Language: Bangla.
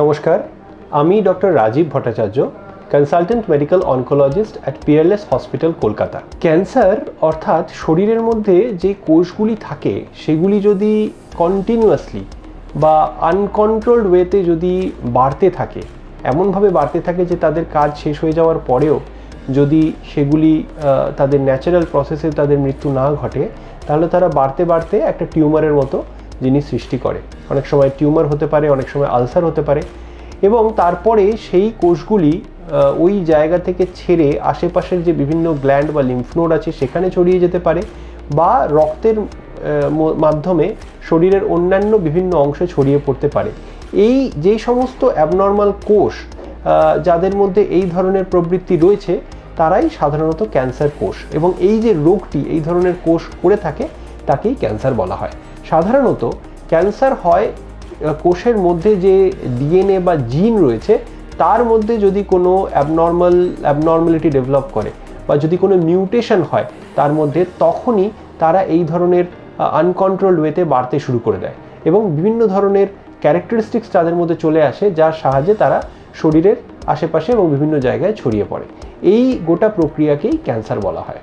নমস্কার, আমি doctor Rajib Bhattacharya, consultant medical oncologist at Peerless hospital, Kolkata. Cancer অর্থাৎ শরীরের মধ্যে যে কোষগুলি থাকে সেগুলি যদি কন্টিনিউয়াসলি বা আনকন্ট্রোলড ওয়েতে যদি বাড়তে থাকে, এমনভাবে বাড়তে থাকে যে তাদের কাজ শেষ হয়ে যাওয়ার পরেও যদি সেগুলি তাদের ন্যাচারাল প্রসেসে তাদের মৃত্যু না ঘটে, তাহলে তারা বাড়তে বাড়তে একটা টিউমারের মতো জিনিস সৃষ্টি করে। অনেক সময় টিউমার হতে পারে, অনেক সময় আলসার হতে পারে, এবং তারপরে সেই কোষগুলি ওই জায়গা থেকে ছেড়ে আশেপাশের যে বিভিন্ন গ্ল্যান্ড বা লিম্ফ নোড আছে সেখানে ছড়িয়ে যেতে পারে, বা রক্তের মাধ্যমে শরীরের অন্যান্য বিভিন্ন অংশে ছড়িয়ে পড়তে পারে। এই যে সমস্ত অ্যাবনর্মাল কোষ যাদের মধ্যে এই ধরনের প্রবৃত্তি রয়েছে তারাই সাধারণত ক্যান্সার কোষ, এবং এই যে রোগটি এই ধরনের কোষ করে থাকে তাকেই ক্যান্সার বলা হয়। সাধারণত ক্যান্সার হয় কোষের মধ্যে যে ডিএনএ বা জিন রয়েছে তার মধ্যে যদি কোনো অ্যাবনর্মালিটি ডেভেলপ করে বা যদি কোনো মিউটেশন হয় তার মধ্যে, তখনই তারা এই ধরনের আনকন্ট্রোলড ওয়েতে বাড়তে শুরু করে দেয় এবং বিভিন্ন ধরনের ক্যারেক্টারিস্টিক্স তাদের মধ্যে চলে আসে যার সাহায্যে তারা শরীরের আশেপাশে এবং বিভিন্ন জায়গায় ছড়িয়ে পড়ে। এই গোটা প্রক্রিয়াকেই ক্যান্সার বলা হয়।